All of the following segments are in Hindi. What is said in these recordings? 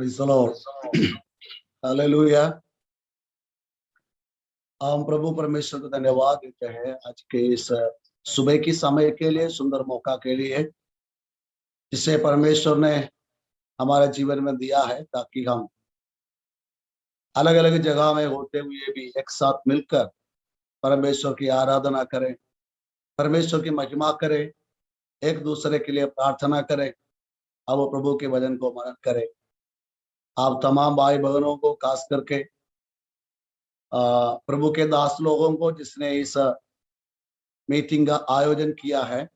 Praise the Lord. हालेलुया। हम प्रभु परमेश्वर को धन्यवाद देते हैं आज के इस सुबह की समय के लिए, सुंदर मौका के लिए जिसे परमेश्वर ने हमारे जीवन में दिया है, ताकि हम अलग अलग जगह में होते हुए भी एक साथ मिलकर परमेश्वर की आराधना करें, परमेश्वर की महिमा करें, एक दूसरे के लिए प्रार्थना करें और वो प्रभु के वचन को मनन करें। आप तमाम भाई बहनों को, खास करके प्रभु के दास लोगों को जिसने इस मीटिंग का आयोजन किया है,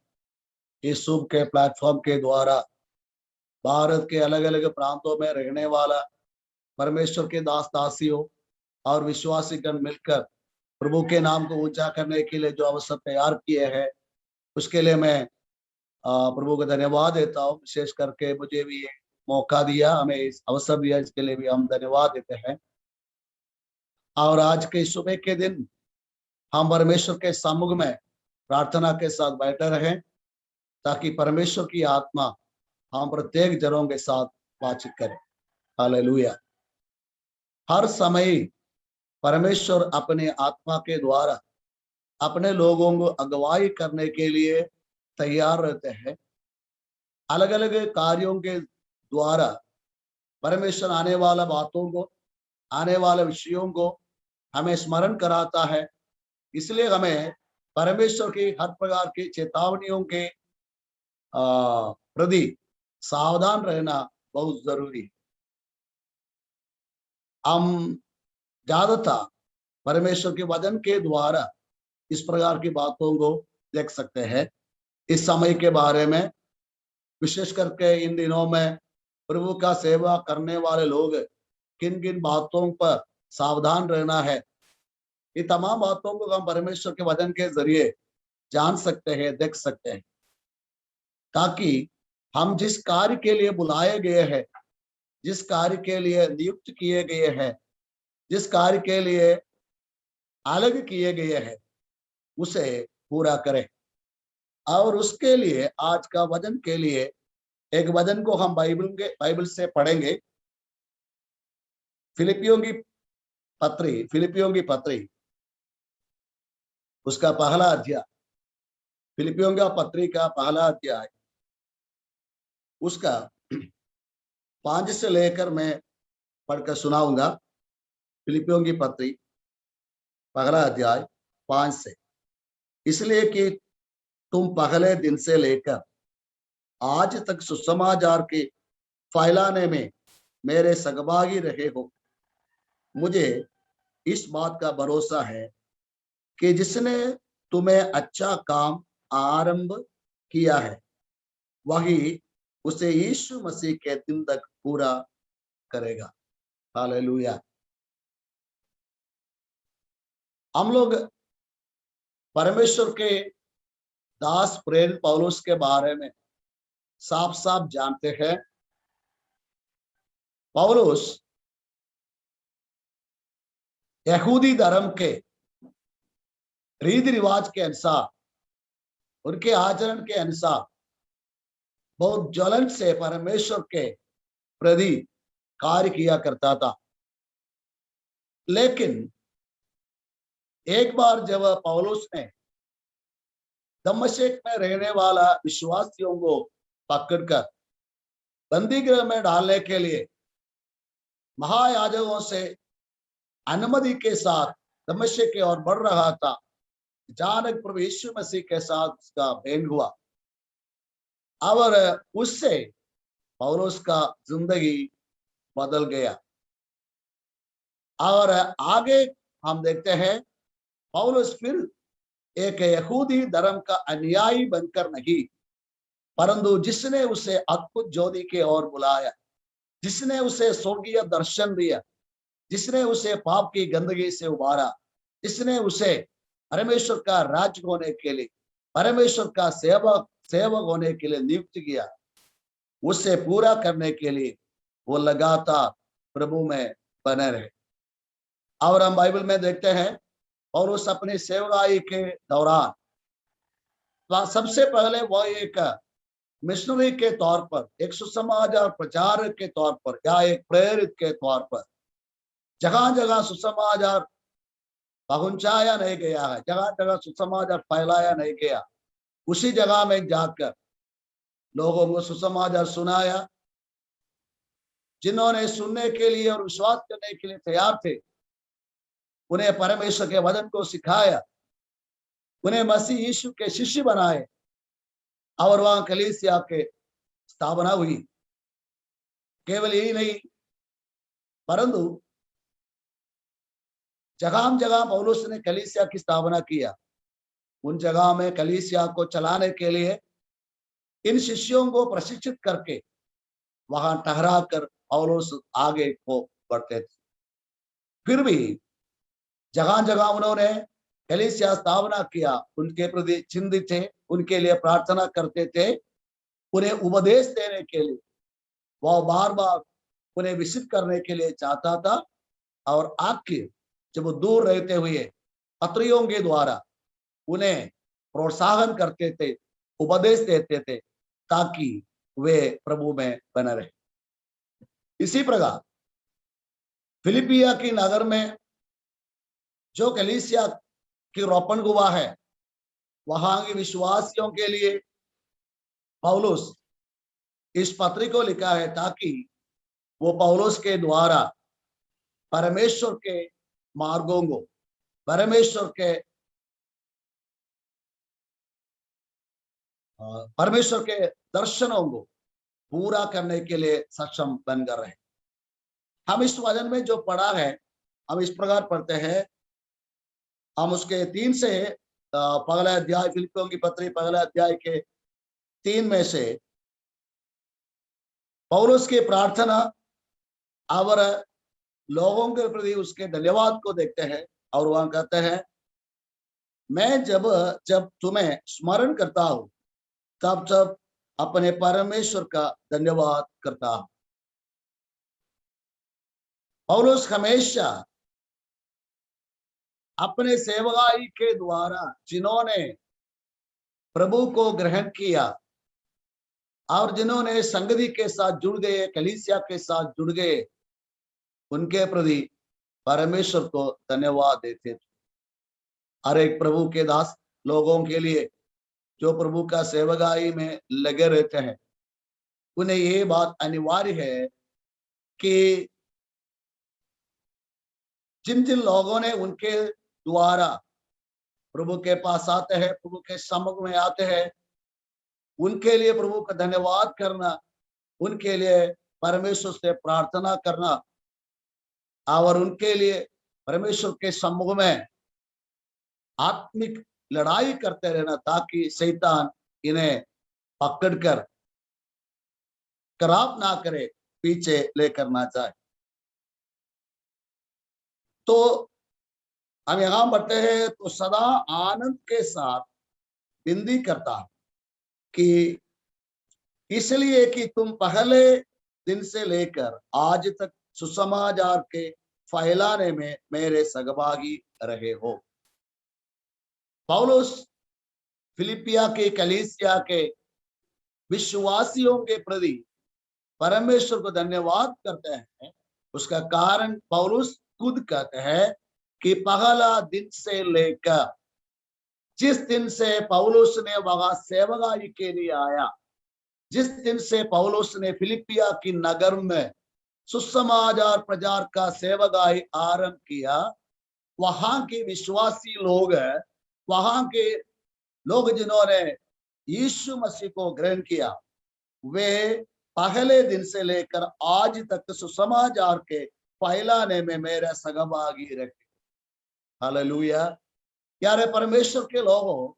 इस शुभ के प्लेटफॉर्म के द्वारा भारत के अलग अलग प्रांतों में रहने वाला परमेश्वर के दास दासियों और विश्वासीगण मिलकर प्रभु के नाम को ऊंचा करने के लिए जो अवसर तैयार किए हैं, उसके लिए मैं प्रभु को धन्यवाद देता हूँ। विशेष करके मुझे भी ये मौका दिया, हमें इस अवसर दिया, इसके लिए भी हम धन्यवाद देते हैं। और आज के सुबह के दिन हम परमेश्वर के सम्मुख में प्रार्थना के साथ बैठे रहें, ताकि परमेश्वर की आत्मा हम प्रत्येक जनों के साथ बातचीत करें। हालेलुया। हर समय परमेश्वर अपने आत्मा के द्वारा अपने लोगों को अगुवाई करने के लिए तैयार रहते हैं। अलग अलग कार्यों के द्वारा परमेश्वर आने वाला बातों को, आने वाले विषयों को हमें स्मरण कराता है। इसलिए हमें परमेश्वर की हर प्रकार की चेतावनियों के प्रति सावधान रहना बहुत जरूरी है। हम ज्यादातर परमेश्वर के वचन के द्वारा इस प्रकार की बातों को देख सकते हैं। इस समय के बारे में, विशेष करके इन दिनों में प्रभु का सेवा करने वाले लोग किन किन बातों पर सावधान रहना है, ये तमाम बातों को हम परमेश्वर के वचन के जरिए जान सकते हैं, देख सकते हैं, ताकि हम जिस कार्य के लिए बुलाए गए हैं, जिस कार्य के लिए नियुक्त किए गए हैं, जिस कार्य के लिए अलग किए गए हैं, उसे पूरा करें। और उसके लिए आज का वचन के लिए एक वचन को हम बाइबल से पढ़ेंगे। फिलिपियों की पत्री उसका पहला अध्याय, फिलिपियों का पत्री का पहला अध्याय, उसका 5 से लेकर मैं पढ़कर सुनाऊंगा। फिलिपियों की पत्री पहला अध्याय 5 से। इसलिए कि तुम पहले दिन से लेकर आज तक सुसमाचार के फैलाने में मेरे सहभागी रहे हो। मुझे इस बात का भरोसा है कि जिसने तुम्हें अच्छा काम आरंभ किया है, वही उसे यीशु मसीह के दिन तक पूरा करेगा। हालेलुया। हम लोग परमेश्वर के दास प्रेरित पौलुस के बारे में साफ साफ जानते हैं। पौलुस यहूदी धर्म के रीति रिवाज के अनुसार, उनके आचरण के अनुसार बहुत ज्वलन से परमेश्वर के प्रति कार्य किया करता था। लेकिन एक बार जब पौलुस ने दमिश्क में रहने वाला विश्वासियों को पकड़कर बंदी गृह में डालने के लिए महायाजकों से अनुमति के साथ दमिश्क की ओर बढ़ रहा था, अचानक प्रभु यीशु मसीह के साथ उसका भेंट हुआ और उससे पौलुस का जिंदगी बदल गया। और आगे हम देखते हैं, पौलुस फिर एक यहूदी धर्म का अनुयायी बनकर नहीं, परंतु जिसने उसे अद्भुत ज्योति की ओर बुलाया, जिसने उसे स्वर्गीय दर्शन दिया, जिसने उसे पाप की गंदगी से उबारा, जिसने उसे परमेश्वर का राज्य होने के लिए, परमेश्वर का सेवक होने के लिए नियुक्त किया, उसे पूरा करने के लिए वो लगातार प्रभु में बने रहे। और हम बाइबल में देखते हैं, और उस अपनी सेवकाई के दौरान सबसे पहले वो एक मिशनरी के तौर पर, एक सुसमाचार प्रचारक के तौर पर या एक प्रेरित के तौर पर जगह जगह सुसमाचार पहुंचाया नहीं गया है, जगह जगह सुसमाचार फैलाया नहीं गया। उसी जगह में जाकर लोगों को सुसमाचार सुनाया। जिन्होंने सुनने के लिए और विश्वास करने के लिए तैयार थे, उन्हें परमेश्वर के वचन को सिखाया, उन्हें मसीह यीशु के शिष्य बनाए और वहां कलीसिया के स्थापना हुई। केवल यही नहीं, परंतु जगह जगह पौलुस ने कलीसिया की स्थापना किया। उन जगह में कलीसिया को चलाने के लिए इन शिष्यों को प्रशिक्षित करके वहां ठहरा कर पौलुस आगे को बढ़ते थे। फिर भी जगह जगह उन्होंने कलीसिया स्थापना किया, उनके प्रति चिंतित थे, उनके लिए प्रार्थना करते थे, उन्हें उपदेश देने के लिए वह बार बार उन्हें विसित करने के लिए चाहता था। और आखिर जब वो दूर रहते हुए पत्रियों के द्वारा उन्हें प्रोत्साहन करते थे, उपदेश देते थे, ताकि वे प्रभु में बने रहे। इसी प्रकार फिलिपिया की नगर में जो कलीसिया की रोपण हुआ है, वहां के विश्वासियों के लिए पौलुस इस पत्र को लिखा है, ताकि वो पौलुस के द्वारा परमेश्वर के मार्गों को, परमेश्वर के दर्शनों को पूरा करने के लिए सक्षम बनकर रहे। हम इस वचन में जो पढ़ा है, हम इस प्रकार पढ़ते हैं। हम उसके 3 से पहला अध्याय, फिलिपियों की पत्री पहला अध्याय के 3 में से पौलुस की प्रार्थना और लोगों के प्रति उसके धन्यवाद को देखते हैं। और वहां कहते हैं, मैं जब जब तुम्हें स्मरण करता हूं, तब जब अपने परमेश्वर का धन्यवाद करता हूं। पौलुस हमेशा अपने सेवकाई के द्वारा जिन्होंने प्रभु को ग्रहण किया और जिन्होंने संगति के साथ जुड़ गए, कलीसिया के साथ जुड़ गए, उनके प्रति परमेश्वर को धन्यवाद देते थे। हर एक प्रभु के दास लोगों के लिए जो प्रभु का सेवकाई में लगे रहते हैं, उन्हें ये बात अनिवार्य है कि जिन जिन लोगों ने उनके द्वारा प्रभु के पास आते हैं, प्रभु के सम्मुख में आते हैं, उनके लिए प्रभु का धन्यवाद करना, उनके लिए परमेश्वर से प्रार्थना करना और उनके लिए परमेश्वर के सम्मुख में आत्मिक लड़ाई करते रहना, ताकि शैतान इन्हें पकड़कर खराब ना करे, पीछे लेकर ना जाए। तो हम यहां बढ़ते हैं, तो सदा आनंद के साथ विनती करता कि इसलिए कि तुम पहले दिन से लेकर आज तक सुसमाचार के फैलाने में मेरे सहभागी रहे हो। पौलुस फिलिपिया के कलीसिया के विश्वासियों के प्रति परमेश्वर को धन्यवाद करते हैं। उसका कारण पौलुस खुद कहते हैं कि पहला दिन से लेकर, जिस दिन से पौलुस ने वहां सेवकाई के लिए आया, जिस दिन से पौलुस ने फिलिपिया की नगर में सुसमाचार प्रचार का सेवकाई आरंभ किया, वहां के विश्वासी लोग हैं, वहां के लोग जिन्होंने यीशु मसीह को ग्रहण किया, वे पहले दिन से लेकर आज तक सुसमाचार के फैलाने में मेरे सहभागी रहे। हालेलुया। प्यारे परमेश्वर के लोगों,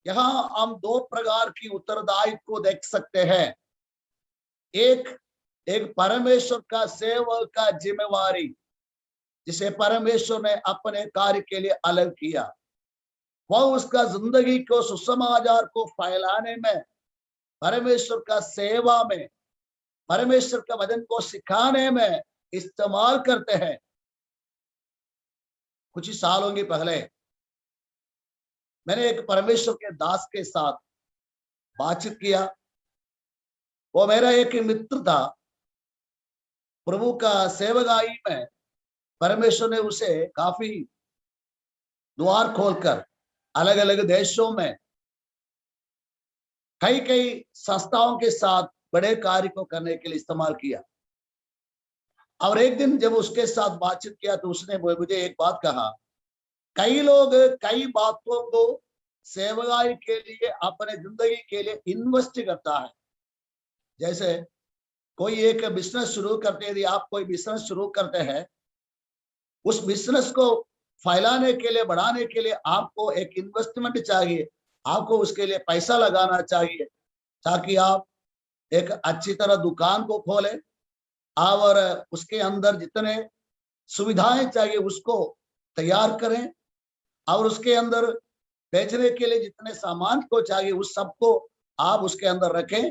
यहाँ हम 2 प्रकार की उत्तरदायित्व को देख सकते हैं। एक परमेश्वर का सेवक का जिम्मेवारी, जिसे परमेश्वर ने अपने कार्य के लिए अलग किया, वह उसका जिंदगी को सुसमाचार को फैलाने में, परमेश्वर का सेवा में, परमेश्वर का वचन को सिखाने में इस्तेमाल करते हैं। कुछ ही सालों के पहले मैंने एक परमेश्वर के दास के साथ बातचीत किया। वो मेरा एक मित्र था, प्रभु का सेवकाई में परमेश्वर ने उसे काफी द्वार खोलकर अलग अलग देशों में कई कई संस्थाओं के साथ बड़े कार्य को करने के लिए इस्तेमाल किया। और एक दिन जब उसके साथ बातचीत किया तो उसने मुझे एक बात कहा, कई लोग कई बातों को सेवकाई के लिए अपने जिंदगी के लिए इन्वेस्ट करता है। जैसे कोई एक बिजनेस शुरू करते, यदि आप कोई बिजनेस शुरू करते हैं, उस बिजनेस को फैलाने के लिए, बढ़ाने के लिए आपको एक इन्वेस्टमेंट चाहिए, आपको उसके लिए पैसा लगाना चाहिए, ताकि आप एक अच्छी तरह दुकान को खोलें और उसके अंदर जितने सुविधाएं चाहिए उसको तैयार करें, और उसके अंदर बेचने के लिए जितने सामान को चाहिए उस सबको आप उसके अंदर रखें।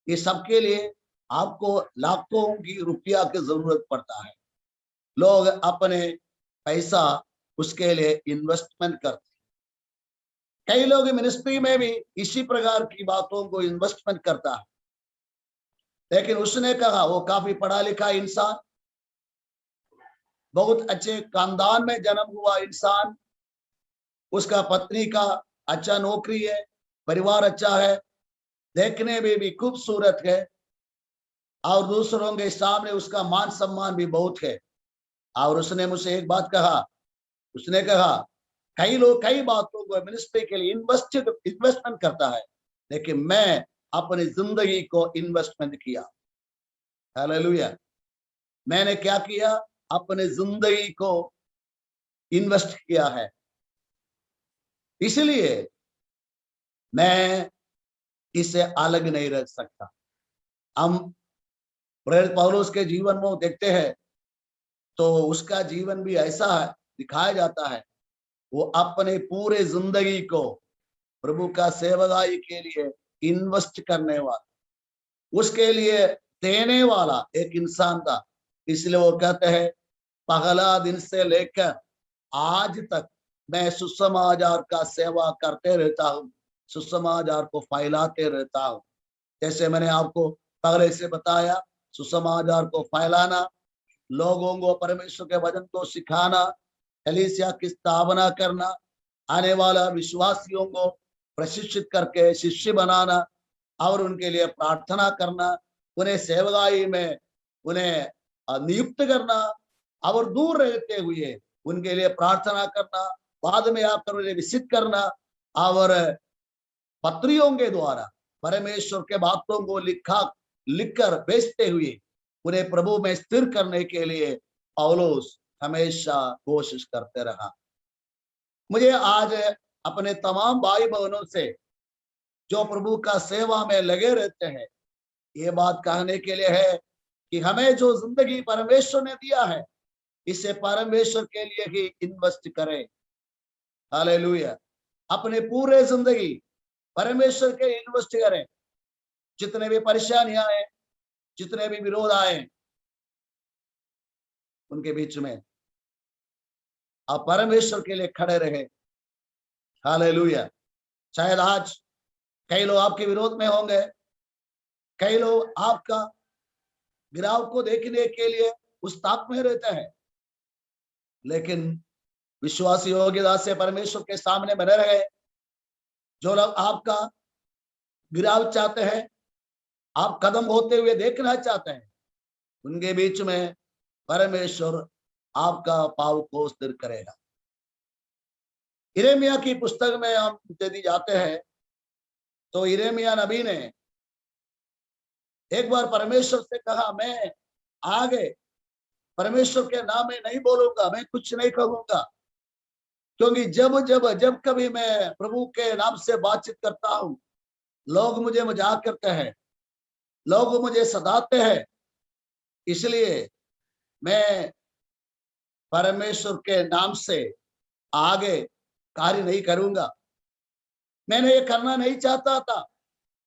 ये सबके लिए आपको लाखों की रुपया की जरूरत पड़ता है। लोग अपने पैसा उसके लिए इन्वेस्टमेंट करते। कई लोग मिनिस्ट्री में भी इसी प्रकार की बातों को इन्वेस्टमेंट करता है। लेकिन उसने कहा, वो काफी पढ़ा लिखा इंसान, बहुत अच्छे खानदान में जन्म हुआ इंसान, उसका पत्नी का अच्छा नौकरी है, परिवार अच्छा है, देखने में भी खूबसूरत है, और दूसरों के सामने उसका मान सम्मान भी बहुत है। और उसने मुझसे एक बात कहा, उसने कहा कई लोग कई बातों को मिनिस्ट्री के लिए इन्वेस्टमेंट करता है, लेकिन मैं अपनी जिंदगी को इन्वेस्टमेंट किया। हालेलुया। मैंने क्या किया? अपने जिंदगी को इन्वेस्ट किया है। इसलिए मैं इसे अलग नहीं रख सकता। हम प्रेरित पौलुस के जीवन में देखते हैं तो उसका जीवन भी ऐसा है, दिखाया जाता है। वो अपने पूरे जिंदगी को प्रभु का सेवकाई के लिए इन्वेस्ट करने वाला, उसके लिए देने वाला एक इंसान था। इसलिए वो कहते हैं, पहला दिन से लेकर आज तक मैं सुसमाचार का सेवा करते रहता हूँ, सुसमाचार को फैलाते रहता हूँ। जैसे मैंने आपको पहले से बताया, सुसमाचार को फैलाना, लोगों को परमेश्वर के वचन को सिखाना, कलीसिया की स्थापना करना, आने वाला विश्वासियों को प्रशिक्षित करके शिष्य बनाना और उनके लिए प्रार्थना करना, उन्हें सेवकाई में उन्हें नियुक्त करना, और दूर रहते हुए उनके लिए प्रार्थना करना, बाद में आकर उन्हें विसित करना, और पत्रियों के द्वारा परमेश्वर के बातों को लिखकर भेजते हुए उन्हें प्रभु में स्थिर करने के लिए पौलुस हमेशा कोशिश करते रहा। मुझे आज अपने तमाम भाई बहनों से जो प्रभु का सेवा में लगे रहते हैं, ये बात कहने के लिए है कि हमें जो जिंदगी परमेश्वर ने दिया है, इसे परमेश्वर के लिए ही इन्वेस्ट करें। हालेलुया। अपने पूरे जिंदगी परमेश्वर के इन्वेस्ट करें। जितने भी परेशानियां आए, जितने भी विरोध आए, उनके बीच में आप परमेश्वर के लिए खड़े रहे। हालेलुया। शायद आज कई लोग आपके विरोध में होंगे, कई लोग आपका गिराव को देखने के लिए उस ताक में रहते हैं, लेकिन विश्वासी योग्यता से परमेश्वर के सामने बने रहे। जो लोग आपका गिराव चाहते हैं, आप कदम होते हुए देखना चाहते हैं, उनके बीच में परमेश्वर आपका पाव को स्थिर करेगा। यिर्मयाह की पुस्तक में हम यदि जाते हैं तो यिर्मयाह नबी ने एक बार परमेश्वर से कहा, मैं आगे परमेश्वर के नाम में नहीं बोलूंगा, मैं कुछ नहीं कहूंगा, क्योंकि जब कभी मैं प्रभु के नाम से बातचीत करता हूं, लोग मुझे मजाक करते हैं, लोग मुझे सताते हैं, इसलिए मैं परमेश्वर के नाम से आगे कार्य नहीं करूंगा। मैंने ये करना नहीं चाहता था,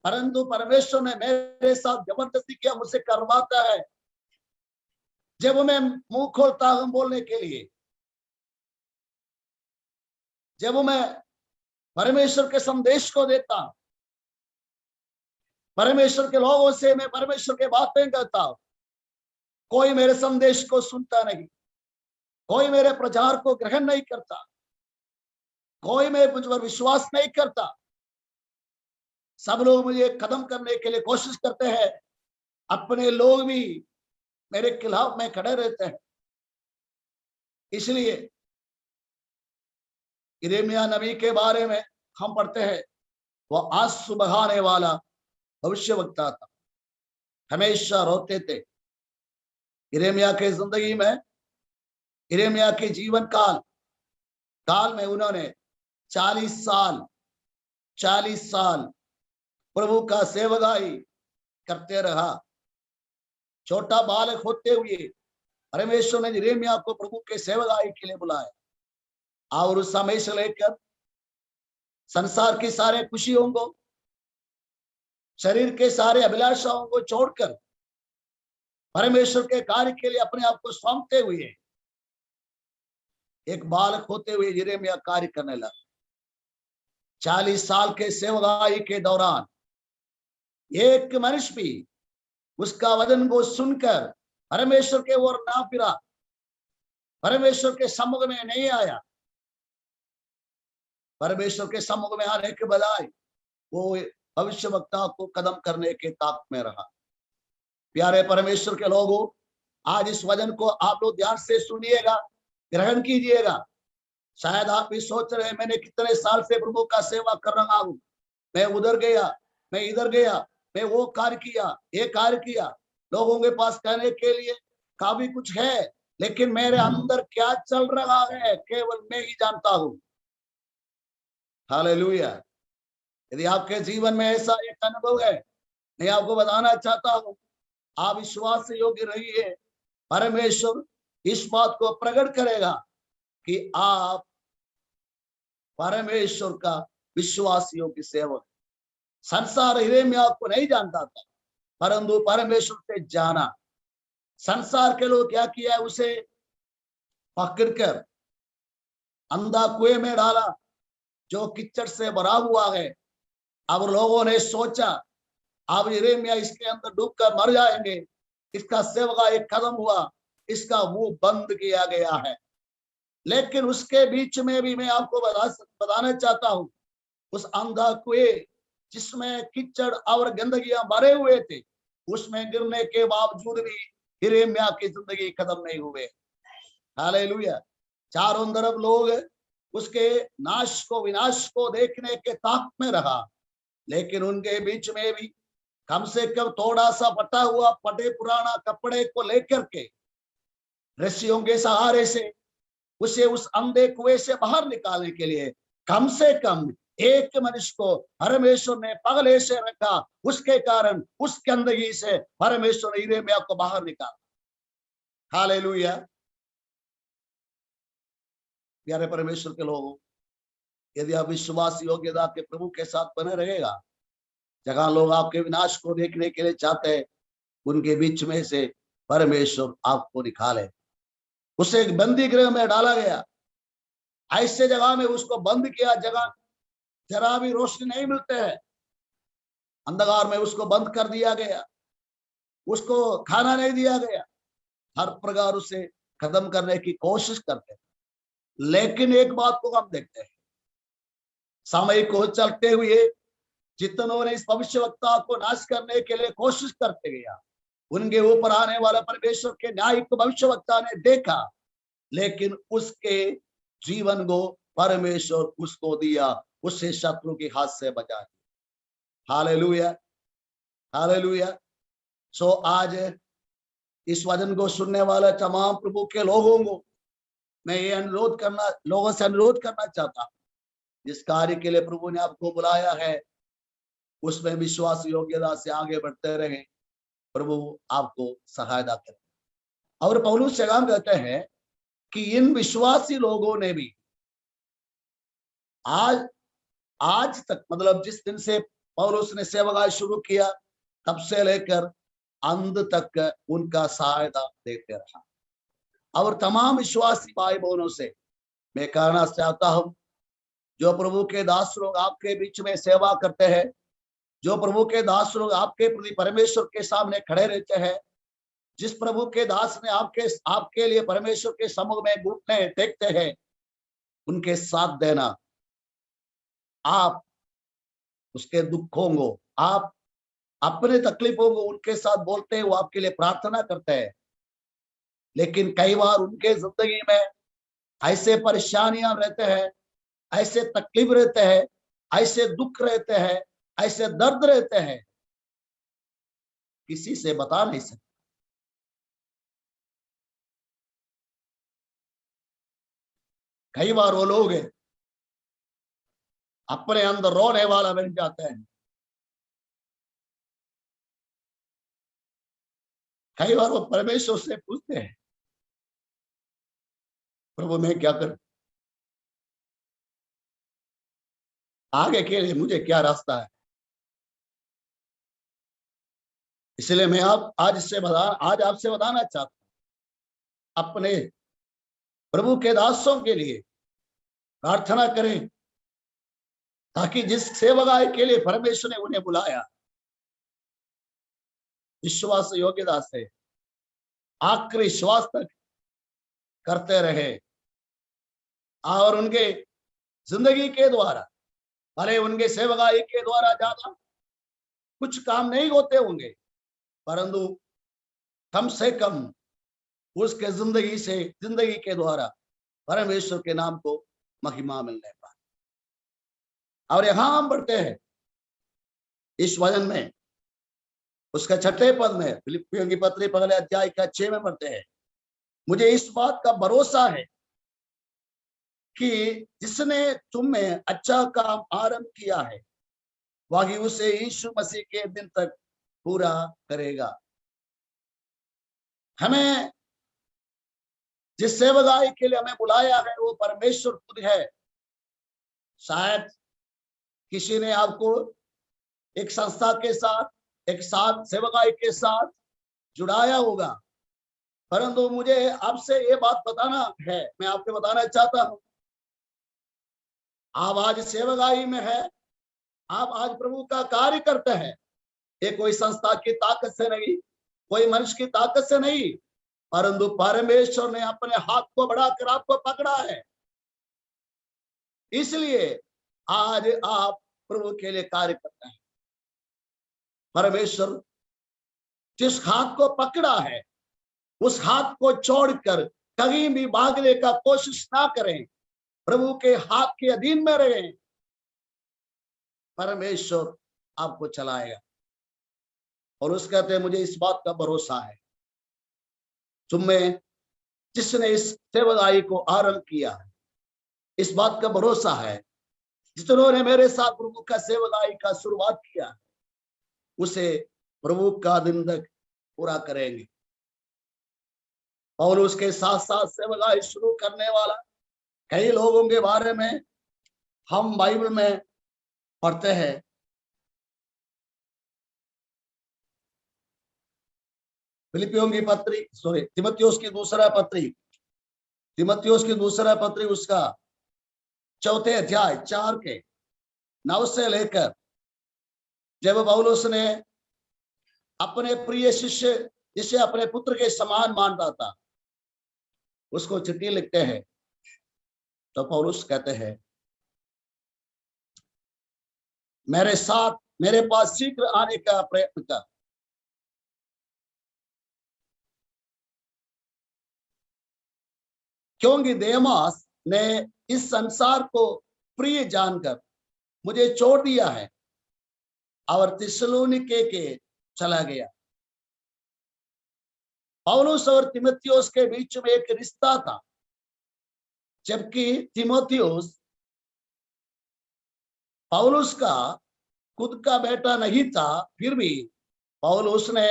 परंतु परमेश्वर ने मेरे साथ जबरदस्ती किया, मुझसे करवाता है। जब मैं मुंह खोलता हूं बोलने के लिए, जब मैं परमेश्वर के संदेश को देता हूं, परमेश्वर के लोगों से मैं परमेश्वर के बातें करता हूं, कोई मेरे संदेश को सुनता नहीं, कोई मेरे प्रचार को ग्रहण नहीं करता, कोई मेरे मुझ पर विश्वास नहीं करता। सब लोग मुझे खत्म करने के लिए कोशिश करते हैं, अपने लोग भी मेरे खिलाफ में खड़े रहते हैं। इसलिए यिर्मयाह नबी के बारे में हम पढ़ते हैं, वह आंसू बहाने वाला भविष्यवक्ता था, हमेशा रोते थे। यिर्मयाह के जिंदगी में, यिर्मयाह के जीवन काल में उन्होंने 40 साल प्रभु का सेवकाई करते रहा। छोटा बालक होते हुए परमेश्वर ने यिर्मयाह को प्रभु के सेवकाई के लिए बुलाया और उस समय से लेकर संसार की सारे खुशियों को, शरीर के सारे अभिलाषाओं को छोड़कर परमेश्वर के कार्य के लिए अपने आप को सौंपते हुए एक बालक होते हुए यिर्मयाह कार्य करने लगा। 40 साल के सेवकाई के दौरान एक मनुष्य भी उसका वचन को सुनकर परमेश्वर के ओर ना फिरा, परमेश्वर के सम्मुख में नहीं आया। परमेश्वर के सम्मुख में आने के बजाय वो भविष्यवक्ता को कदम करने के ताक में रहा। प्यारे परमेश्वर के लोगों, आज इस वचन को आप लोग ध्यान से सुनिएगा, ग्रहण कीजिएगा। शायद आप भी सोच रहे हैं, मैंने कितने साल से प्रभु का सेवा कर रहा हूं, मैं उधर गया, मैं इधर गया, मैं वो कार्य किया, ये कार्य किया। लोगों के पास कहने के लिए काफी कुछ है, लेकिन मेरे अंदर क्या चल रहा है केवल मैं ही जानता हूं। हालेलुया। यदि आपके जीवन में ऐसा एक अनुभव है, मैं आपको बताना चाहता हूं, आप विश्वास से योग्य रहिए। परमेश्वर इस बात को प्रकट करेगा कि आप परमेश्वर का विश्वास योग्य सेवक। संसार यिर्मयाह को नहीं जानता था, परंतु परमेश्वर से जाना। संसार के लोग क्या किया, उसे पकड़कर अंधा कुएं में डाला जो कीचड़ से भरा हुआ है। अब लोगों ने सोचा अब यिर्मयाह इसके अंदर डूबकर मर जाएंगे। इसका सेवका एक कदम हुआ, इसका मुंह बंद किया गया है। लेकिन उसके बीच में भी मैं आपको बताना चाहता हूं, उस अंधा कुएं जिसमें कीचड़ और गंदगियां भरे हुए थे, उसमें गिरने के बावजूद भी यिर्मयाह की जिंदगी खत्म नहीं हुए। हालेलुया। चारों तरफ लोग उसके विनाश को देखने के ताक में रहा, लेकिन उनके बीच में भी कम से कम थोड़ा सा फटा हुआ फटे पुराना कपड़े को लेकर के रस्सियों के सहारे से उसे उस अंधे कुएं से बाहर निकालने के लिए कम से कम एक मनुष्य को परमेश्वर ने पगले से रखा। उसके कारण उस गंदगी से परमेश्वर ने यिर्मयाह को बाहर निकाला। हालेलुया। प्यारे परमेश्वर के लोगों, यदि आप विश्वास योग्यता के प्रभु के साथ बने रहेगा, जहां लोग आपके विनाश को देखने के लिए चाहते हैं, उनके बीच में से परमेश्वर आपको निकाले। उसे एक बंदी गृह में डाला गया, ऐसे जगह में उसको बंद किया, जगह जरा भी रोशनी नहीं मिलते हैं, अंधकार में उसको बंद कर दिया गया, उसको खाना नहीं दिया गया, हर प्रकार उसे खत्म करने की कोशिश करते हैं। लेकिन एक बात को हम देखते हैं, समय को चलते हुए जितनों ने इस भविष्यवक्ता को नाश करने के लिए कोशिश करते गया, उनके ऊपर आने वाला परमेश्वर के न्याय को भविष्यवक्ता ने देखा, लेकिन उसके जीवन को परमेश्वर उसको दिया, उससे शत्रु के हाथ से बचाया। Hallelujah, hallelujah. सो आज इस वचन को सुनने वाले तमाम प्रभु के लोगों को मैं ये लोगों से अनुरोध करना चाहता हूं, जिस कार्य के लिए प्रभु ने आपको बुलाया है उसमें विश्वास योग्यता से आगे बढ़ते रहे, प्रभु आपको सहायता करे। और पौलुस पैगाम कहते हैं कि इन विश्वासी लोगों ने भी आज तक, मतलब जिस दिन से पौलुस ने सेवकाई शुरू किया तब से लेकर अंत तक उनका सहायता देते रहा। और तमाम विश्वासी भाई बहनों से मैं कहना चाहता हूं, जो प्रभु के दास लोग आपके बीच में सेवा करते हैं, जो प्रभु के दास लोग आपके प्रति परमेश्वर के सामने खड़े रहते हैं, जिस प्रभु के दास ने आपके लिए परमेश्वर के समूह में घुटने टेकते हैं, उनके साथ देना। आप उसके दुखों को, आप अपने तकलीफों को उनके साथ बोलते हैं, वो आपके लिए प्रार्थना करते हैं। लेकिन कई बार उनके जिंदगी में ऐसे परेशानियां रहते हैं, ऐसे तकलीफ रहते हैं, ऐसे दुख रहते हैं, ऐसे दर्द रहते हैं, किसी से बता नहीं सकते। कई बार वो लोग अपने अंदर रोने वाला बन जाते हैं। कई बार वो परमेश्वर से पूछते हैं, प्रभु मैं क्या करूं, आगे के लिए मुझे क्या रास्ता है। इसलिए मैं आज आपसे बताना चाहता हूं, अपने प्रभु के दासों के लिए प्रार्थना करें, ताकि जिस सेवकाई के लिए परमेश्वर ने उन्हें बुलाया, विश्वास योग्यता से आखिरी श्वास तक करते रहे। और उनके जिंदगी के द्वारा, भले उनके सेवकाई के द्वारा ज्यादा कुछ काम नहीं होते होंगे, परंतु कम से कम उसके जिंदगी के द्वारा परमेश्वर के नाम को महिमा मिलने पाए। और यहां हम बढ़ते हैं इस वचन में, उसका 6 पद में, फिलिप्पियों की पत्री पहले अध्याय का 6 में पढ़ते हैं। मुझे इस बात का भरोसा है कि जिसने तुम में अच्छा काम आरंभ किया है, वही उसे यीशु मसीह के दिन तक पूरा करेगा। हमें जिस सेवकाई के लिए हमें बुलाया है, वो परमेश्वर खुद है। शायद किसी ने आपको एक संस्था के साथ, एक साथ सेवकाई के साथ जुड़ाया होगा, परंतु मुझे आपसे ये बात बताना है, मैं आपको बताना चाहता हूं, आप आज सेवकाई में है, आप आज प्रभु का कार्य करते हैं। ये कोई संस्था की ताकत से नहीं, कोई मनुष्य की ताकत से नहीं, परंतु परमेश्वर ने अपने हाथ को बढ़ाकर आपको पकड़ा है। इसलिए आज आप प्रभु के लिए कार्य करते हैं। परमेश्वर जिस हाथ को पकड़ा है, उस हाथ को छोड़कर कहीं भी भागने का कोशिश ना करें, प्रभु के हाथ के अधीन में रहें, परमेश्वर आपको चलाएगा। और उस कहते हैं, मुझे इस बात का भरोसा है, तुम में जिसने इस सेवकाई को आरंभ किया है, इस बात का भरोसा है, जिन्होंने मेरे साथ प्रभु का सेवकाई का शुरुआत किया, उसे प्रभु का दिन तक पूरा करेंगे। और उसके साथ साथ सेवकाई शुरू करने वाला कई लोगों के बारे में हम बाइबल में पढ़ते हैं। फिलिपियों की पत्री, तिमुथियुस की दूसरा पत्री उसका 4 अध्याय 4 के 9 से लेकर, जब पौलुस ने अपने प्रिय शिष्य, जिसे अपने पुत्र के समान मानता था, उसको चिट्ठी लिखते हैं, तो पौलुस कहते हैं, मेरे पास शीघ्र आने का प्रयत्न कर, क्योंकि देमास ने इस संसार को प्रिय जानकर मुझे छोड़ दिया है और थिस्सलुनीके के चला गया। पौलुस और तीमुथियुस के बीच में एक रिश्ता था, जबकि तीमुथियुस पौलुस का खुद का बेटा नहीं था, फिर भी पौलुस ने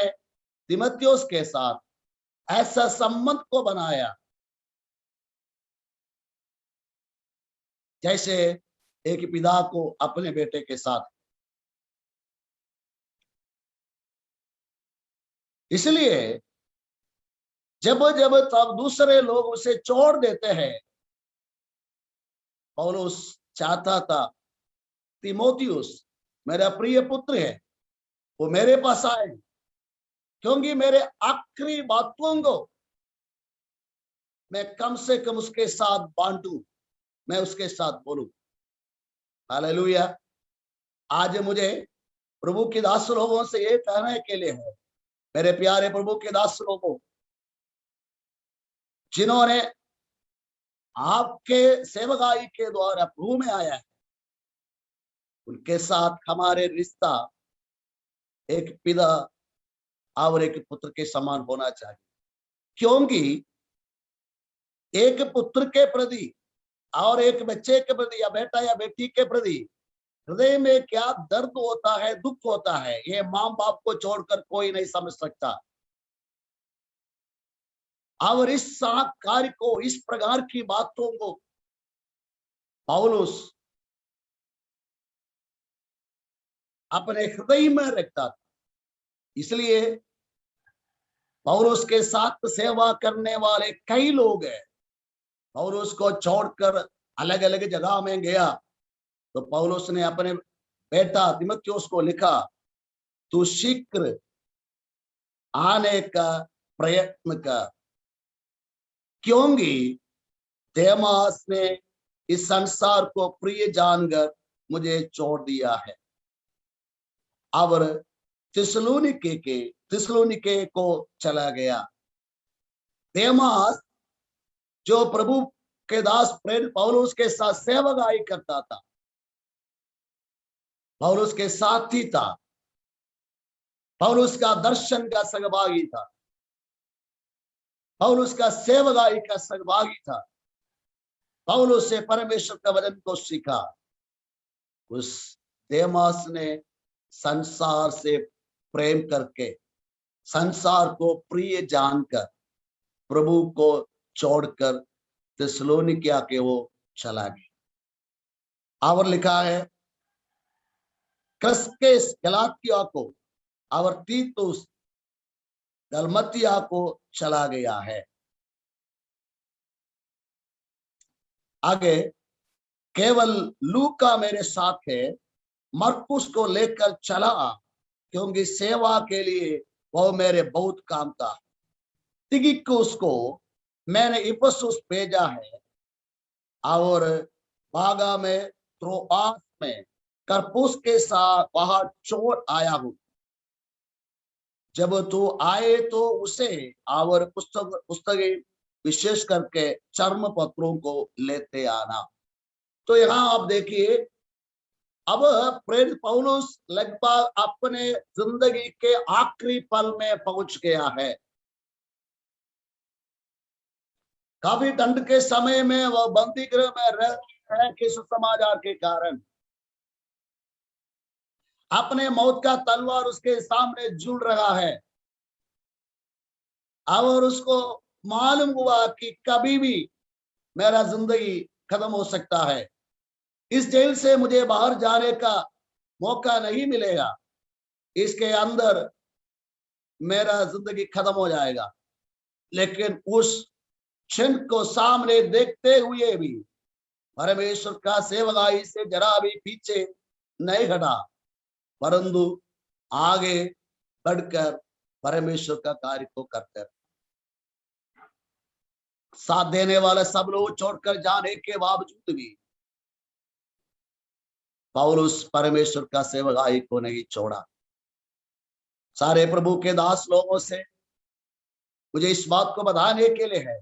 तीमुथियुस के साथ ऐसा संबंध को बनाया जैसे एक पिता को अपने बेटे के साथ। इसलिए जब जब तब दूसरे लोग उसे छोड़ देते हैं, पौलुस चाहता था तीमुथियुस मेरा प्रिय पुत्र है, वो मेरे पास आए, क्योंकि मेरे आखिरी बातों को मैं कम से कम उसके साथ बांटूं, मैं उसके साथ बोलूं। हालेलुया। आज मुझे प्रभु के दास लोगों से ये कहने के लिए है, मेरे प्यारे प्रभु के दास लोगों, जिन्होंने आपके सेवकाई के द्वारा प्रभु में आया है, उनके साथ हमारे रिश्ता एक पिता और एक पुत्र के समान होना चाहिए। क्योंकि एक पुत्र के प्रति और एक बच्चे के प्रति, या बेटा या बेटी के प्रति हृदय में क्या दर्द होता है, दुख होता है, ये मां बाप को छोड़कर कोई नहीं समझ सकता। और इस कार्य को, इस प्रकार की बातों को पौलुस अपने हृदय में रखता था। इसलिए पौलुस के साथ सेवा करने वाले कई लोग हैं। पौलुस को छोड़कर अलग अलग जगह में गया तो पौलुस ने अपने बेटा तीमुथियुस को लिखा, तू शीघ्र आने का प्रयत्न कर, क्योंकि देमास ने इस संसार को प्रिय जानकर मुझे छोड़ दिया है और थिस्सलुनीके को चला गया। देमास जो प्रभु के दास प्रेरित पौलुस के साथ सेवकाई करता था, पौलुस के साथ ही था, पौलुस का दर्शन का सहभागी था, पौलुस का सेवकाई का सहभागी था, पौलुस से परमेश्वर का वचन को सीखा। उस देमास ने संसार से प्रेम करके, संसार को प्रिय जानकर प्रभु को छोड़कर थिस्सलुनीके के वो चला गया। और लिखा है, क्रेस्केंस गलातिया को और तीतुस दलमतिया को चला गया है। आगे केवल लूका मेरे साथ है, मरकुस को लेकर चला, क्योंकि सेवा के लिए वो मेरे बहुत काम था। तिकिकुस को मैंने इफिसुस भेजा है और बागा में, त्रोआस में करपुस के साथ वहां छोड़ आया हूं। जब तू आए तो उसे और पुस्तकें विशेष करके चर्म पत्रों को लेते आना। तो यहाँ आप देखिए, अब प्रेरित पौलुस लगभग अपने जिंदगी के आखिरी पल में पहुंच गया है। काफी दंड के समय में वह बंदी गृह में रह के सुसमाचार के कारण अपने मौत का तलवार उसके सामने झूल रहा है और उसको मालूम हुआ कि कभी भी मेरा जिंदगी खत्म हो सकता है, इस जेल से मुझे बाहर जाने का मौका नहीं मिलेगा, इसके अंदर मेरा जिंदगी खत्म हो जाएगा। लेकिन उस क्षण को सामने देखते हुए भी परमेश्वर का सेवकाई से जरा भी पीछे नहीं हटा, परंतु आगे बढ़कर परमेश्वर का कार्य को करते। साथ देने वाले सब लोग छोड़कर जाने के बावजूद भी पौलुस परमेश्वर का सेवकाई को नहीं छोड़ा। सारे प्रभु के दास लोगों से मुझे इस बात को बताने के लिए है,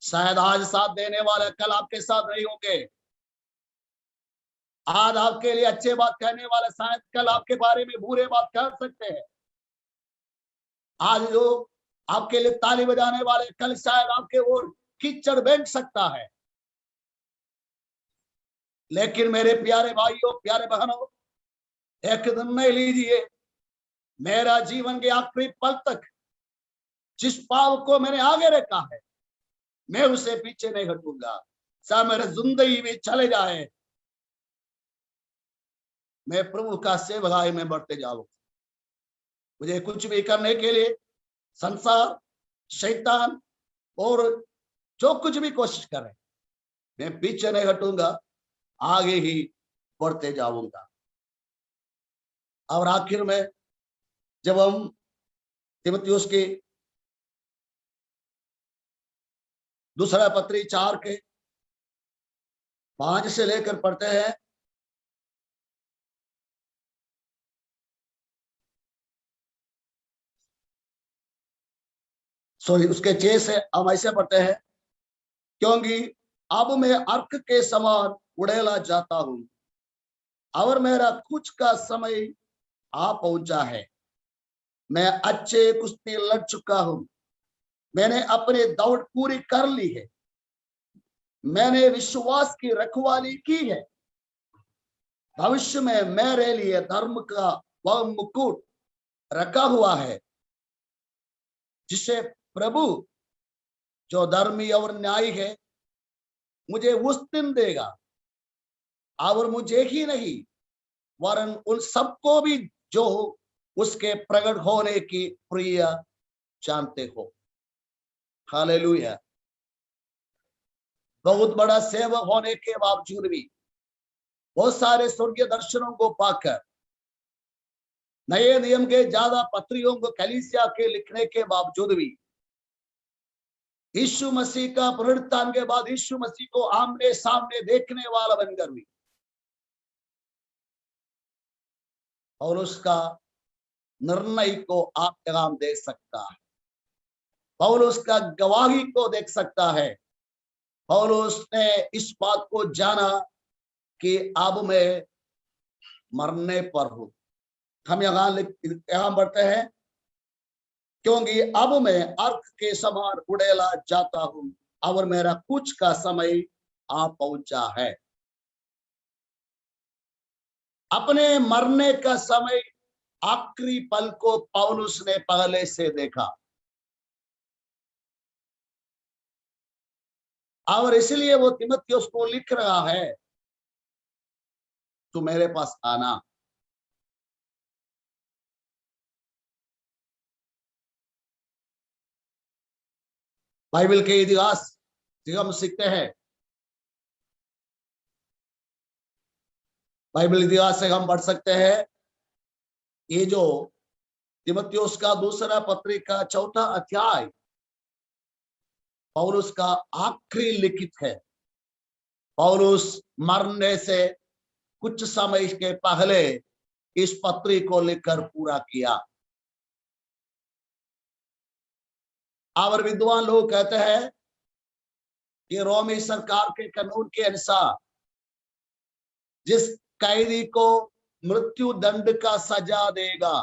शायद आज साथ देने वाले कल आपके साथ नहीं होंगे। आज आपके लिए अच्छे बात कहने वाले शायद कल आपके बारे में बुरे बात कह सकते हैं। आज जो आपके लिए ताली बजाने वाले कल शायद आपके ओर कीचड़ फेंक सकता है। लेकिन मेरे प्यारे भाइयों, प्यारे बहनों, एक निर्णय लीजिए, मेरा जीवन के आखिरी पल तक जिस पाव को मैंने आगे रखा है, मैं उसे पीछे नहीं हटूंगा। चाहे मेरे जिंदगी में चले जाए, मैं प्रभु का सेवकाई में बढ़ते जाऊं। मुझे कुछ भी करने के लिए संसार, शैतान और जो कुछ भी कोशिश करे, मैं पीछे नहीं हटूंगा, आगे ही बढ़ते जाऊंगा। और आखिर में जब हम तीमुथियुस की दूसरा पत्री 4 के 5 से लेकर पढ़ते हैं, सॉरी उसके 6 से हम ऐसे पढ़ते हैं, क्योंकि अब मैं अर्क के समान उड़ेला जाता हूं और मेरा कुछ का समय आ पहुंचा है। मैं अच्छे कुश्ती लड़ चुका हूं, मैंने अपनी दौड़ पूरी कर ली है, मैंने विश्वास की रखवाली की है। भविष्य में मेरे लिए धर्म का वह मुकुट रखा हुआ है, जिसे प्रभु जो धर्मी और न्यायी है मुझे उस दिन देगा, और मुझे ही नहीं वरन उन सबको भी जो उसके प्रकट होने की प्रिय जानते हो। हालेलुया। बहुत बड़ा सेवक होने के बावजूद भी, बहुत सारे स्वर्गीय दर्शनों को पाकर, नए नियम के ज्यादा पत्रियों को कलीसिया के लिखने के बावजूद भी, यीशु मसीह का पुनरुत्थान के बाद यीशु मसीह को आमने सामने देखने वाला बनकर भी और उसका निर्णय को आप पैगाम दे सकता है, पौलुस का गवाही को देख सकता है। पौलुस ने इस बात को जाना कि अब मैं मरने पर हूं। हम यहाँ बढ़ते हैं, क्योंकि अब मैं अर्क के समान उड़ेला जाता हूं और मेरा कुछ का समय आ पहुंचा है। अपने मरने का समय, आखिरी पल को पौलुस ने पहले से देखा और इसलिए वो तीमुथियुस को लिख रहा है, तू मेरे पास आना। बाइबल के इतिहास जो हम सीखते हैं, बाइबल इतिहास से हम पढ़ सकते हैं, ये जो तीमुथियुस का दूसरा पत्री का 4था अध्याय पौलुस का आखिरी लिखित है। पौलुस मरने से कुछ समय के पहले इस पत्री को लिखकर पूरा किया। और विद्वान लोग कहते हैं कि रोमी सरकार के कानून के अनुसार जिस कैदी को मृत्यु दंड का सजा देगा,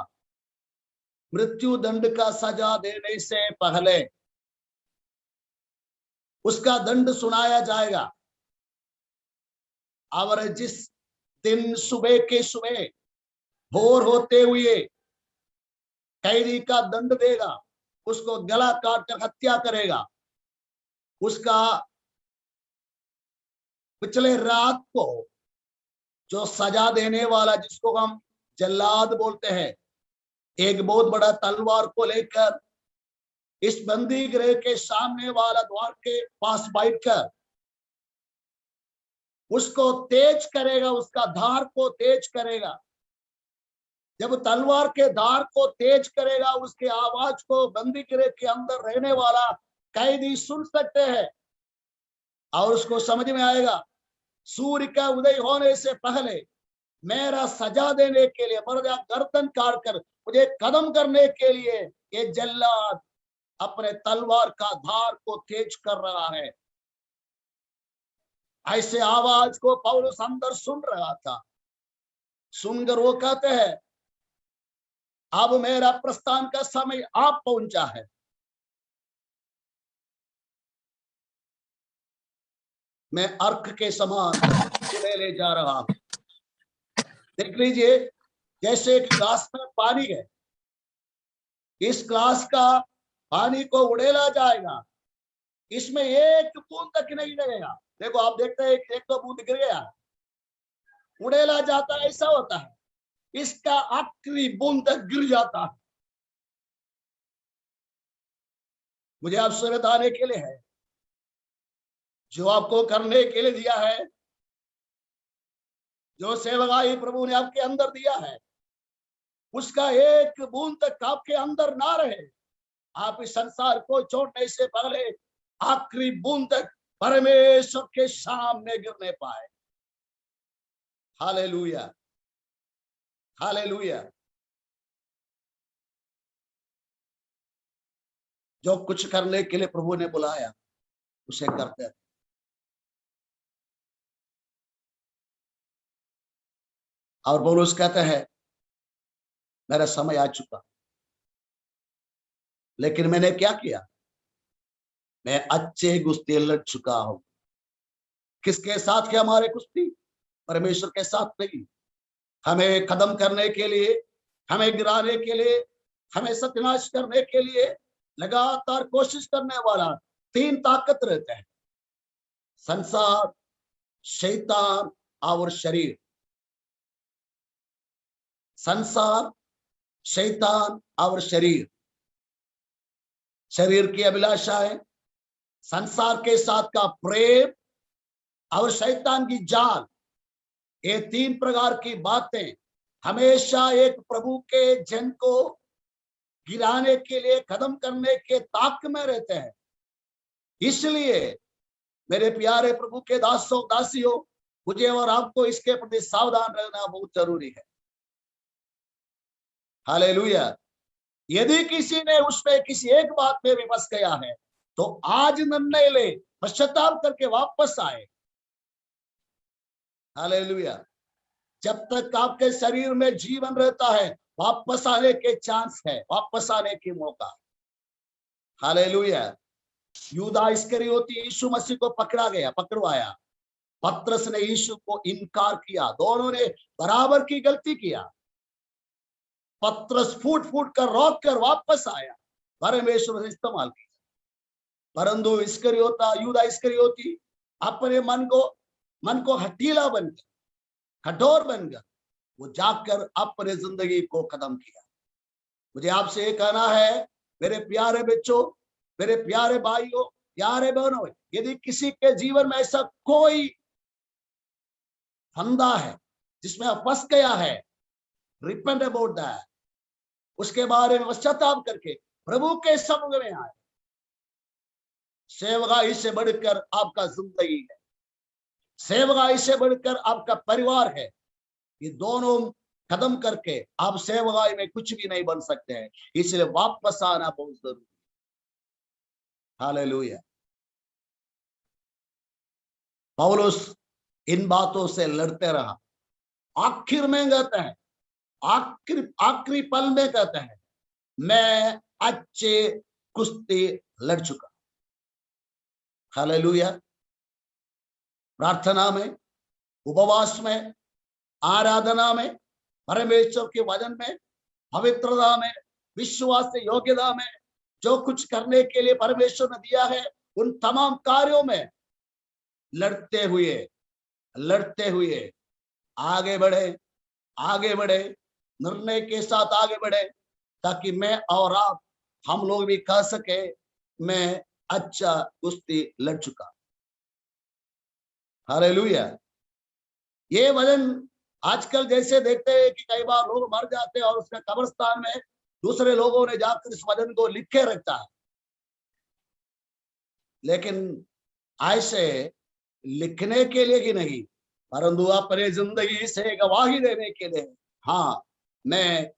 मृत्यु दंड का सजा देने से पहले उसका दंड सुनाया जाएगा, और जिस दिन सुबह के सुबह भोर होते हुए कैदी का दंड देगा, उसको गला काट कर हत्या करेगा, उसका पिछले रात को जो सजा देने वाला, जिसको हम जल्लाद बोलते हैं, एक बहुत बड़ा तलवार को लेकर इस बंदी गृह के सामने वाला द्वार के पास बैठकर उसको तेज करेगा, उसका धार को तेज करेगा। जब तलवार के धार को तेज करेगा, उसके आवाज को बंदी गृह के अंदर रहने वाला कैदी सुन सकते हैं और उसको समझ में आएगा, सूर्य का उदय होने से पहले मेरा सजा देने के लिए, मेरा गर्दन काट कर मुझे कदम करने के लिए ये जल्लाद अपने तलवार का धार को तेज कर रहा है। ऐसे आवाज को पौलुस अंदर सुन रहा था। सुनकर वो कहते हैं, अब मेरा प्रस्थान का समय आप पहुंचा है। मैं अर्क के समान ले जा रहा हूं। देख लीजिए, जैसे एक ग्लास में पानी है, इस ग्लास का पानी को उड़ेला जाएगा, इसमें एक बूंद तक नहीं लगेगा। देखो आप देखते हैं, एक तो बूंद गिर गया, उड़ेला जाता है, ऐसा होता है। इसका आखिरी बूंद तक गिर जाता है। मुझे आपसे बताने के लिए है, जो आपको करने के लिए दिया है, जो सेवकाई प्रभु ने आपके अंदर दिया है, उसका एक बूंद तक आपके अंदर ना रहे, आप इस संसार को छोड़ने से पहले आखिरी बूंद तक परमेश्वर के सामने गिरने पाए। Hallelujah, hallelujah. जो कुछ करने के लिए प्रभु ने बुलाया उसे करते रहे। और पौलुस कहते हैं मेरा समय आ चुका, लेकिन मैंने क्या किया, मैं अच्छे कुश्ती लड़ चुका हूं। किसके साथ है हमारे कुश्ती? परमेश्वर के साथ नहीं। हमें खत्म करने के लिए, हमें गिराने के लिए, हमें सत्यानाश करने के लिए लगातार कोशिश करने वाला तीन ताकत रहते हैं, संसार, शैतान और शरीर। संसार, शैतान और शरीर। शरीर की अभिलाषाएं, संसार के साथ का प्रेम और शैतान की जाल, ये तीन प्रकार की बातें हमेशा एक प्रभु के जन को गिराने के लिए, खत्म करने के ताक में रहते हैं। इसलिए मेरे प्यारे प्रभु के दासों दासियों, मुझे और आपको इसके प्रति सावधान रहना बहुत जरूरी है। हालेलुया। यदि किसी ने उसमें किसी एक बात में भी फंस गया है तो आज निर्णय ले, पश्चाताप करके वापस आए। हालेलुया। जब तक आपके शरीर में जीवन रहता है वापस आने के चांस है, वापस आने की मौका। हालेलुया। यूदा इस्करियोती यीशु मसीह को पकड़ा गया, पकड़वाया। पतरस ने यीशु को इनकार किया, दोनों ने बराबर की गलती किया। पतरस फूट फूट कर रोक कर वापस आया, परमेश्वर ने इस्तेमाल किया। परंतु इस्करियोता, यूदा इस्करियोती अपने मन को हठीला बनकर, कठोर बनकर वो जाकर अपने जिंदगी को खत्म किया। मुझे आपसे ये कहना है मेरे प्यारे बच्चों, मेरे प्यारे भाइयों, प्यारे बहनों, यदि किसी के जीवन में ऐसा कोई फंदा है जिसमें आप फंस गया है, रिपेंट अबाउट दैट, उसके बारे में पश्चाताप करके प्रभु के समुख में आए। सेवकाई से बढ़कर आपका जिंदगी है, सेवकाई से बढ़कर आपका परिवार है। ये दोनों खत्म करके आप सेवकाई में कुछ भी नहीं बन सकते हैं। इसलिए वापस आना बहुत जरूरी है। हालेलुया। पौलुस इन बातों से लड़ते रहा। आखिर में कहते हैं, आखिरी पल में कहते हैं, मैं अच्छे कुश्ती लड़ चुका। हालेलुया। प्रार्थना में, उपवास में, आराधना में, परमेश्वर के वचन में, पवित्रता में, विश्वास से योग्यता में, जो कुछ करने के लिए परमेश्वर ने दिया है उन तमाम कार्यों में लड़ते हुए आगे बढ़े, आगे बढ़े, निर्णय के साथ आगे बढ़े, ताकि मैं और आप, हम लोग भी कह सके मैं अच्छा कुश्ती लड़ चुका। हालेलुया। ये वजन आजकल जैसे देखते हैं कि कई बार लोग मर जाते हैं और उसके कब्रिस्तान में दूसरे लोगों ने जाकर इस वजन को लिख के रखता है, लेकिन ऐसे लिखने के लिए ही नहीं, परंतु अपने जिंदगी से गवाही देने के लिए, हाँ मैं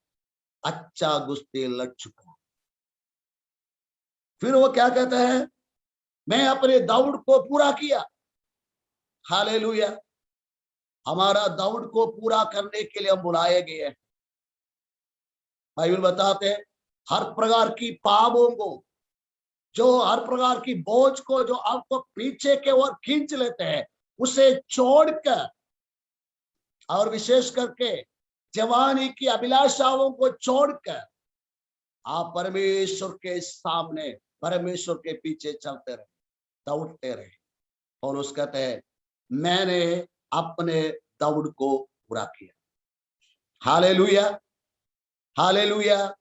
अच्छा कुश्ती लड़ चुका। फिर वो क्या कहते हैं, मैं अपने दौड़ को पूरा किया। हालेलुया। हमारा दौड़ को पूरा करने के लिए हम बुलाए गए हैं। बाइबल बताते हैं हर प्रकार की पापों को, जो हर प्रकार की बोझ को जो आपको पीछे के ओर खींच लेते हैं, उसे छोड़कर, और विशेष करके जवानी की अभिलाषाओं को छोड़कर आप परमेश्वर के सामने, परमेश्वर के पीछे चलते रहे, दौड़ते रहे। और उस कहते हैं मैंने अपने दौड़ को पूरा किया। Hallelujah, hallelujah.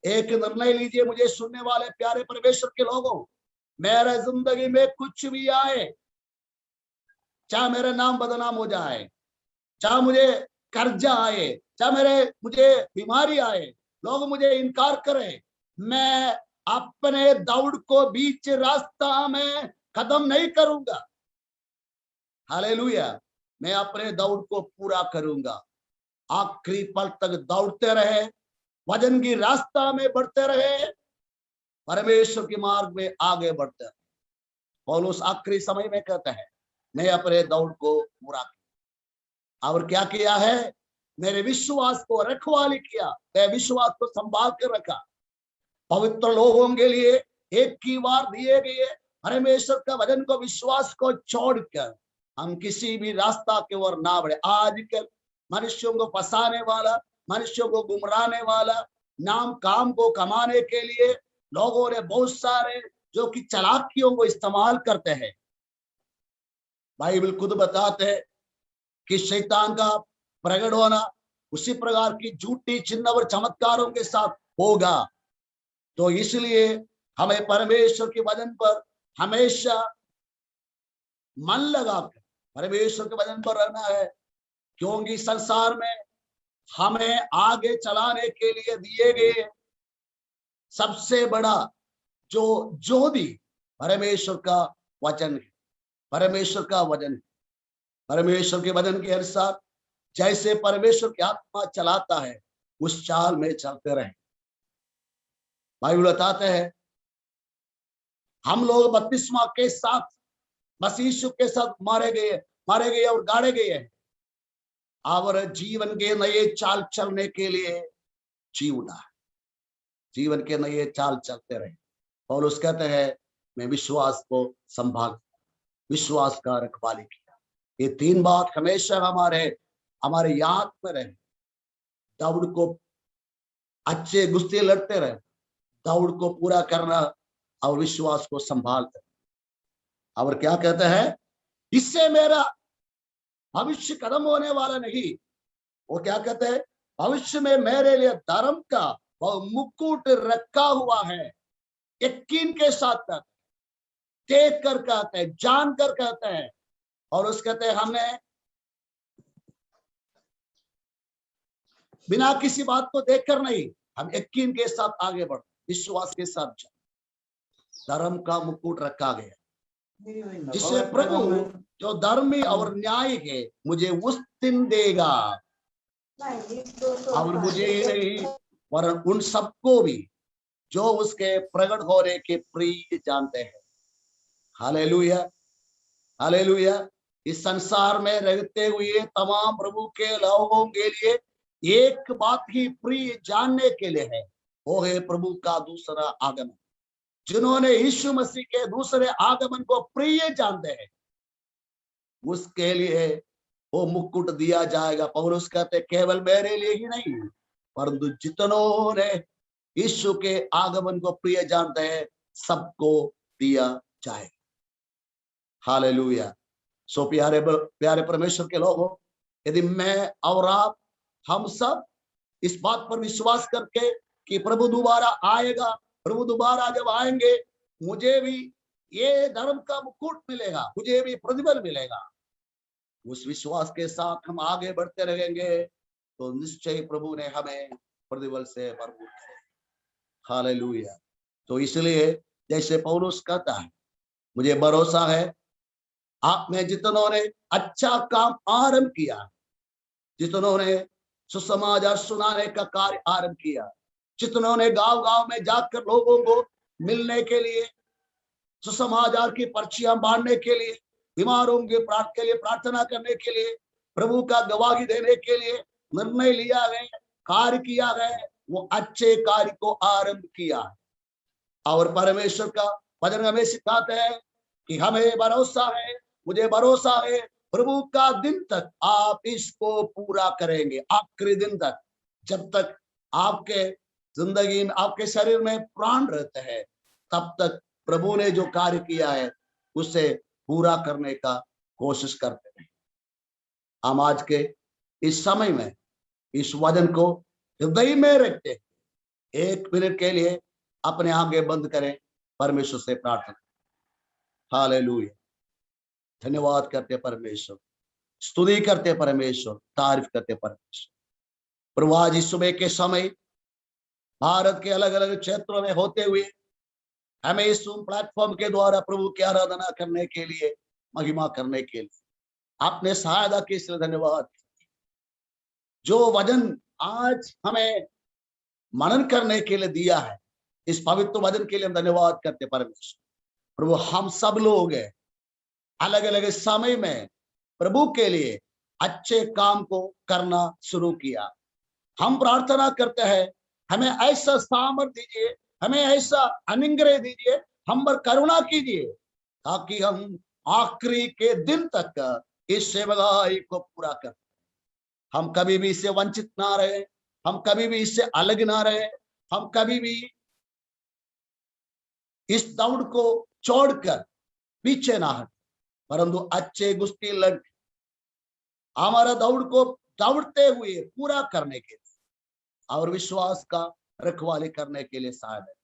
एक निर्णय लीजिए मुझे सुनने वाले प्यारे परमेश्वर के लोगों, मेरे जिंदगी में कुछ भी आए, चाहे मेरा नाम बदनाम हो जाए, चाहे मुझे कर्जा आए, चाहे मुझे बीमारी आए, लोग मुझे इनकार करें, मैं अपने दौड़ को बीच रास्ता में खत्म नहीं करूंगा। हालेलुया। मैं अपने दौड़ को पूरा करूंगा। आखिरी पल तक दौड़ते रहे, वजन की रास्ता में बढ़ते रहे, परमेश्वर के मार्ग में आगे बढ़ते रहे। पौलुस आखिरी समय में कहता है, मैं अपने दौड़ को पूरा किया। और क्या किया है? मेरे विश्वास को रखवाली किया, मैं विश्वास को संभाल कर रखा। पवित्र लोगों के लिए एक ही बार दिए गए परमेश्वर का वचन को, विश्वास को छोड़कर हम किसी भी रास्ता के ओर ना बढ़े। आजकल मनुष्यों को फंसाने वाला, मनुष्यों को गुमराने वाला, नाम काम को कमाने के लिए लोगों ने बहुत सारे जो कि चालाकियों को इस्तेमाल करते हैं। बाइबल खुद बताते हैं कि शैतान का प्रकट होना उसी प्रकार की झूठी चिन्ह और चमत्कारों के साथ होगा। तो इसलिए हमें परमेश्वर के वचन पर हमेशा मन लगाकर परमेश्वर के वचन पर रहना है, क्योंकि संसार में हमें आगे चलाने के लिए दिए गए सबसे बड़ा जो ज्योति परमेश्वर का वचन है। परमेश्वर का वचन है। परमेश्वर के वचन के अनुसार जैसे परमेश्वर की आत्मा चलाता है, उस चाल में चलते रहे। बाइबल बताते हैं हम लोग बपतिस्मा के साथ मसीह यीशु के साथ मारे गए और गाड़े गए हैं, और जीवन के नए चाल चलने के लिए जी उठा है। जीवन के नए चाल चलते रहे। पौलुस कहते हैं, मैं विश्वास को संभाल, विश्वास का रखवाली किया। ये तीन बात हमेशा हमारे याद में रहे। दौड़ को अच्छे गुस्से लड़ते रहे, दौड़ को पूरा करना और विश्वास को संभालते। और क्या कहते हैं? इससे मेरा भविष्य खत्म होने वाला नहीं। वो क्या कहते हैं? भविष्य में मेरे लिए धर्म का वो मुकुट रखा हुआ है। यकीन के साथ देख कर कहते हैं, जान कर कहते हैं। और उस कहते हैं हमें बिना किसी बात को देखकर नहीं, हम यकीन के साथ आगे बढ़, विश्वास के साथ चल। धर्म का मुकुट रखा गया, जिसे प्रभु जो धर्मी और न्याय है मुझे उस दिन देगा। और मुझे ही नहीं, वरन उन सबको भी जो उसके प्रकट होने के प्रिय जानते हैं। Hallelujah, hallelujah. इस संसार में रहते हुए तमाम प्रभु के लोगों के लिए एक बात ही प्रिय जानने के लिए है, वो है प्रभु का दूसरा आगमन। जिन्होंने यीशु मसीह के दूसरे आगमन को प्रिय जानते हैं, उसके लिए वो मुकुट दिया जाएगा। पौलुस कहते केवल मेरे लिए ही नहीं, परंतु जितनों ने यीशु के आगमन को प्रिय जानते हैं, सबको दिया जाएगा। हालेलुया। सो प्यारे प्यारे परमेश्वर के लोगों, यदि मैं और आप हम सब इस बात पर विश्वास करके कि प्रभु दोबारा आएगा, प्रभु दोबारा जब आएंगे मुझे भी ये धर्म का मुकुट मिलेगा, मुझे भी प्रतिफल मिलेगा, उस विश्वास के साथ हम आगे बढ़ते रहेंगे, तो निश्चय प्रभु ने हमें प्रतिफल से भरपूर करेगा। हालेलुया। तो इसलिए जैसे पौलुस कहता है, मुझे भरोसा है आप में जितनों ने अच्छा काम आरंभ किया, जितनों ने सुसमाचार सुनाने का कार्य आरंभ किया, जितनों ने गांव गांव में जाकर लोगों को मिलने के लिए, सुसमाचार की पर्चियां बांटने के लिए, बीमारों के लिए प्रार्थना करने के लिए, प्रभु का गवाही देने के लिए निर्णय लिया गया, कार्य किया गया, वो अच्छे कार्य को आरंभ किया। और परमेश्वर का वचन हमें सिखाते हैं कि हमें भरोसा है, मुझे भरोसा है, प्रभु का दिन तक आप इसको पूरा करेंगे। आखिरी दिन तक, जब तक आपके जिंदगी में, आपके शरीर में प्राण रहते हैं, तब तक प्रभु ने जो कार्य किया है उसे पूरा करने का कोशिश करते हैं। हम आज के इस समय में इस वचन को हृदय में रखते, एक मिनट के लिए अपने आंखें बंद करें, परमेश्वर से प्रार्थना। हालेलुया। धन्यवाद करते परमेश्वर, स्तुति करते परमेश्वर, तारीफ करते परमेश्वर। प्रभु आज इस सुबह के समय भारत के अलग अलग क्षेत्रों में होते हुए हमें इस प्लेटफॉर्म के द्वारा प्रभु की आराधना करने के लिए, महिमा करने के लिए आपने सहायता की, इसलिए धन्यवाद। जो वचन आज हमें मनन करने के लिए दिया है, इस पवित्र वचन के लिए हम धन्यवाद करते परमेश्वर। प्रभु हम सब लोग अलग अलग समय में प्रभु के लिए अच्छे काम को करना शुरू किया। हम प्रार्थना करते हैं, हमें ऐसा सामर्थ दीजिए, हमें ऐसा अनुग्रह दीजिए, हम पर करुणा कीजिए, ताकि हम आखिरी के दिन तक इस सेवकाई को पूरा कर। हम कभी भी इससे वंचित ना रहे, हम कभी भी इससे अलग ना रहे, हम कभी भी इस दौड़ को छोड़कर पीछे ना हट, परंतु अच्छे कुश्ती लड़ हमारा दौड़ को दौड़ते हुए पूरा करने के लिए और विश्वास का रखवाली करने के लिए सहायता है।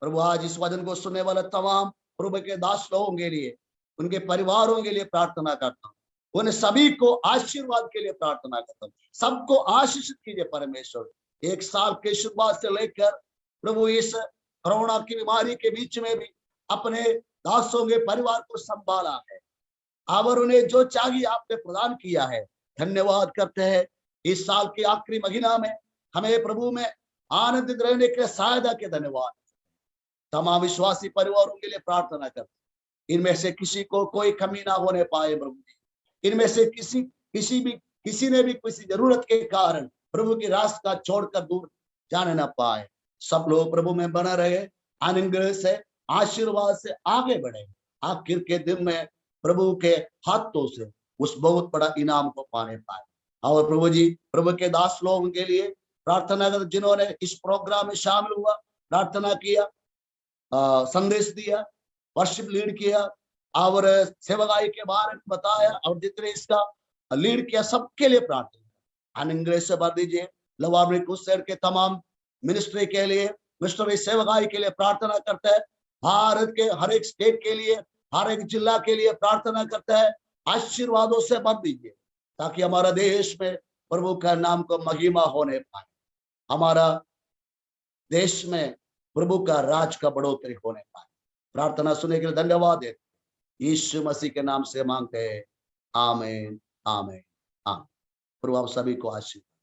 प्रभु आज इस वचन को सुनने वाले तमाम प्रभु के दास लोगों के लिए, उनके परिवारों के लिए प्रार्थना करता हूँ। उन सभी को आशीर्वाद के लिए प्रार्थना करता हूँ। सबको आशीषित कीजिए परमेश्वर। एक साल के शुरुआत से लेकर प्रभु इस कोरोना की बीमारी के बीच में भी अपने दासों के परिवार को संभाला है और उन्हें जो चाहिए आपने प्रदान किया है। धन्यवाद करते हैं। इस साल के आखिरी महीना में हमें प्रभु में आनंदित रहने के सहायता के धन्यवाद। तमाम विश्वासी परिवारों के लिए प्रार्थना करते, इनमें से किसी को कोई कमी ना होने पाए प्रभु जी। इनमें से किसी ने भी किसी जरूरत के कारण प्रभु की रास्ता छोड़कर दूर जाने ना पाए। सब लोग प्रभु में बना रहे, अनुग्रह से, आशीर्वाद से आगे बढ़े, आखिर के दिन में प्रभु के हाथों से उस बहुत बड़ा इनाम को पाने पाए। और प्रभु जी, प्रभु के दास लोगों के लिए प्रार्थना कर, जिन्होंने इस प्रोग्राम में शामिल हुआ, प्रार्थना किया, संदेश दिया, वर्शिप लीड किया और सेवकाई के बारे में बताया, और जितने इसका लीड किया सबके लिए प्रार्थना। अनुग्रह से भर दीजिए। लवाबरी कुशेर के तमाम मिनिस्ट्री के लिए, मिनिस्ट्री सेवकाई के लिए प्रार्थना करता है। भारत के हर एक स्टेट के लिए, हर एक जिला के लिए प्रार्थना करता है। आशीर्वादों से भर दीजिए, ताकि हमारा देश में प्रभु का नाम को महिमा होने पाए, हमारा देश में प्रभु का राज का बढ़ोतरी होने पाए। प्रार्थना सुनने के लिए धन्यवाद देते, यीशु मसीह के नाम से मांगते हैं, आमीन, आमीन, आमीन। प्रभु आप सभी को आशीर्वाद।